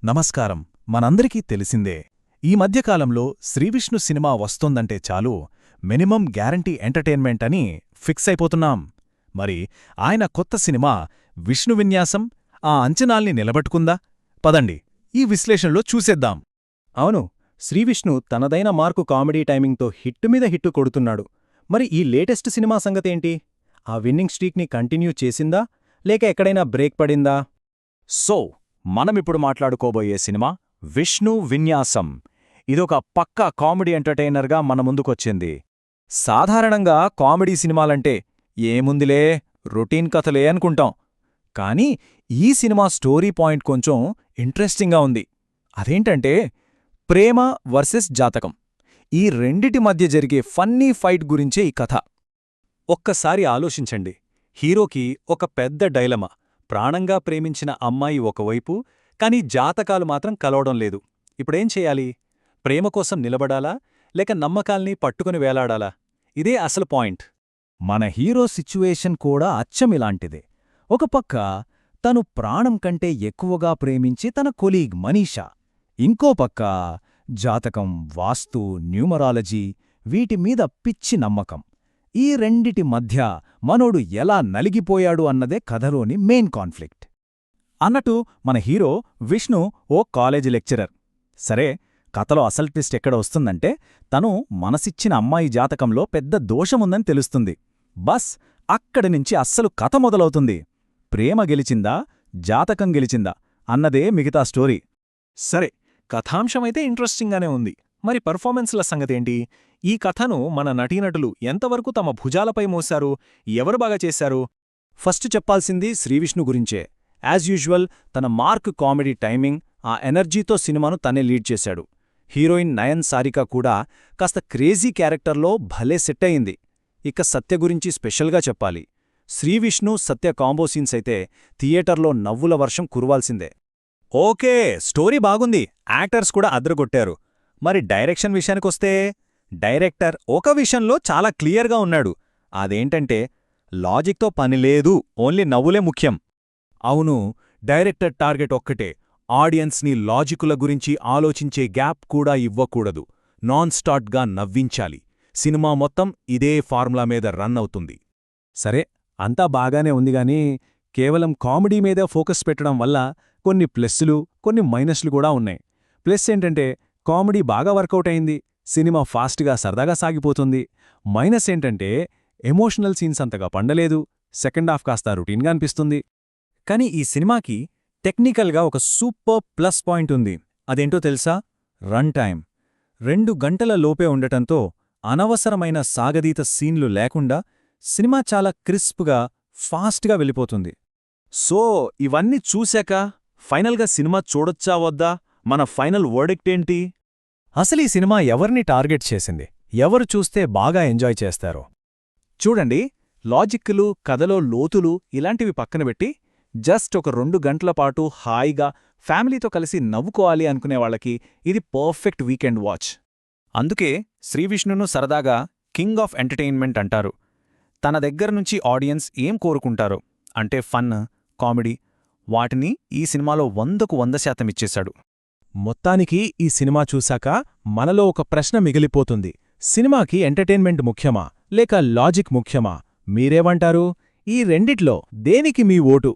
నమస్కారం. మనందరికీ తెలిసిందే, ఈ మధ్యకాలంలో శ్రీవిష్ణు సినిమా వస్తోందంటే చాలు మినిమం గ్యారంటీ ఎంటర్టైన్మెంట్ అని ఫిక్స్ అయిపోతున్నాం. మరి ఆయన కొత్త సినిమా విష్ణు విన్యాసం ఆ అంచనాల్ని నిలబెట్టుకుందా? పదండి ఈ విశ్లేషణలో చూసేద్దాం. అవును, శ్రీవిష్ణు తనదైన మార్కు కామెడీ టైమింగ్తో హిట్టు మీద హిట్టు కొడుతున్నాడు. మరి ఈ లేటెస్ట్ సినిమా సంగతేంటి? ఆ విన్నింగ్ స్ట్రీక్ని కంటిన్యూ చేసిందా, లేక ఎక్కడైనా బ్రేక్ పడిందా? సో మనమిప్పుడు మాట్లాడుకోబోయే సినిమా విష్ణు విన్యాసం. ఇదొక పక్కా కామెడీ ఎంటర్టైనర్గా మన ముందుకొచ్చింది. సాధారణంగా కామెడీ సినిమాలంటే ఏముందిలే రొటీన్ కథలే అనుకుంటాం. కానీ ఈ సినిమా స్టోరీ పాయింట్ కొంచెం ఇంట్రెస్టింగ్గా ఉంది. అదేంటంటే ప్రేమ వర్సెస్ జాతకం. ఈ రెండిటి మధ్య జరిగే ఫన్నీ ఫైట్ గురించే ఈ కథ. ఒక్కసారి ఆలోచించండి. హీరోకి ఒక పెద్ద డైలమా. ప్రాణంగా ప్రేమించిన అమ్మాయి ఒకవైపు, కానీ జాతకాలు మాత్రం కలవడం లేదు. ఇప్పుడేం చెయ్యాలి? ప్రేమ కోసం నిలబడాలా, లేక నమ్మకాల్ని పట్టుకుని వేలాడాలా? ఇదే అసలు పాయింట్. మన హీరో సిచ్యువేషన్ కూడా అచ్చమిలాంటిదే. ఒక పక్క తను ప్రాణం కంటే ఎక్కువగా ప్రేమించి తన కొలీగ్ మనీషా, ఇంకో పక్క జాతకం, వాస్తు, న్యూమరాలజీ వీటిమీద పిచ్చి నమ్మకం. ఈ రెండిటి మధ్య మనోడు ఎలా నలిగిపోయాడు అన్నదే కథలోని మెయిన్ కాన్ఫ్లిక్ట్. అన్నట్టు మన హీరో విష్ణు ఓ కాలేజీ లెక్చరర్. సరే, కథలో అసలు ట్విస్ట్ ఎక్కడ వస్తుందంటే తను మనసిచ్చిన అమ్మాయి జాతకంలో పెద్ద దోషముందని తెలుస్తుంది. బస్ అక్కడి నుంచి అస్సలు కథ మొదలవుతుంది. ప్రేమ గెలిచిందా, జాతకం గెలిచిందా అన్నదే మిగతా స్టోరీ. సరే, కథాంశమైతే ఇంట్రెస్టింగ్గానే ఉంది. మరి పర్ఫార్మెన్స్ల సంగతేంటి? ఈ కథను మన నటీనటులు ఎంతవరకు తమ భుజాలపై మోశారు? ఎవరు బాగా చేశారు? ఫస్ట్ చెప్పాల్సింది శ్రీవిష్ణు గురించే. యాజ్ యూజువల్ తన మార్క్ కామెడీ టైమింగ్, ఆ ఎనర్జీతో సినిమాను తనే లీడ్ చేశాడు. హీరోయిన్ నయన్ సారిక కూడా కాస్త క్రేజీ క్యారెక్టర్లో భలే సెట్ అయింది. ఇక సత్య గురించి స్పెషల్గా చెప్పాలి. శ్రీవిష్ణు సత్య కాంబో సీన్స్ అయితే థియేటర్లో నవ్వుల వర్షం కురవాల్సిందే. ఓకే, స్టోరీ బాగుంది, యాక్టర్స్ కూడా అదరగొట్టారు. మరి డైరెక్షన్ విషయానికొస్తే డైరెక్టర్ ఒక విషయంలో చాలా క్లియర్గా ఉన్నాడు. అదేంటంటే లాజిక్తో పనిలేదు, ఓన్లీ నవ్వులే ముఖ్యం. అవును, డైరెక్టర్ టార్గెట్ ఒక్కటే, ఆడియన్స్ని లాజికుల గురించి ఆలోచించే గ్యాప్ కూడా ఇవ్వకూడదు. నాన్ స్టార్ట్గా నవ్వించాలి. సినిమా మొత్తం ఇదే ఫార్ములా మీద రన్ అవుతుంది. సరే, అంతా బాగానే ఉందిగాని కేవలం కామెడీ మీద ఫోకస్ పెట్టడం వల్ల కొన్ని ప్లస్సులు, కొన్ని మైనస్లు కూడా ఉన్నాయి. ప్లస్ ఏంటంటే కామెడీ బాగా వర్కౌట్ అయింది, సినిమా ఫాస్ట్గా సరదాగా సాగిపోతుంది. మైనస్ ఏంటంటే ఎమోషనల్ సీన్స్ అంతగా పండలేదు, సెకండ్ హాఫ్ కాస్త రొటీన్గా అనిపిస్తుంది. కానీ ఈ సినిమాకి టెక్నికల్గా ఒక సూపర్ ప్లస్ పాయింట్ ఉంది. అదేంటో తెలుసా? రన్ టైం 2 గంటల లోపే ఉండటంతో అనవసరమైన సాగదీత సీన్లు లేకుండా సినిమా చాలా క్రిస్ప్గా, ఫాస్ట్గా వెళ్ళిపోతుంది. సో ఇవన్నీ చూశాక ఫైనల్గా సినిమా చూడొచ్చా వద్దా? మన ఫైనల్ వర్డిక్ట్ ఏంటి? అసలు ఈ సినిమా ఎవరిని టార్గెట్ చేసింది? ఎవరు చూస్తే బాగా ఎంజాయ్ చేస్తారో? చూడండి, లాజిక్కులు, కథలో లోతులు ఇలాంటివి పక్కనబెట్టి జస్ట్ ఒక 2 గంటల పాటు హాయిగా ఫ్యామిలీతో కలిసి నవ్వుకోవాలి అనుకునేవాళ్లకి ఇది పర్ఫెక్ట్ వీకెండ్ వాచ్. అందుకే శ్రీవిష్ణును సరదాగా కింగ్ ఆఫ్ ఎంటర్టైన్మెంట్ అంటారు. తన దగ్గరనుంచి ఆడియన్స్ ఏం కోరుకుంటారో అంటే ఫన్, కామెడీ, వాటిని ఈ సినిమాలో 100కు 100% ఇచ్చేశాడు. మొత్తానికి ఈ సినిమా చూశాక మనలో ఒక ప్రశ్న మిగిలిపోతుంది. సినిమాకి ఎంటర్టైన్మెంట్ ముఖ్యమా, లేక లాజిక్ ముఖ్యమా? మీరేమంటారు? ఈ రెండిట్లో దేనికి మీ ఓటు?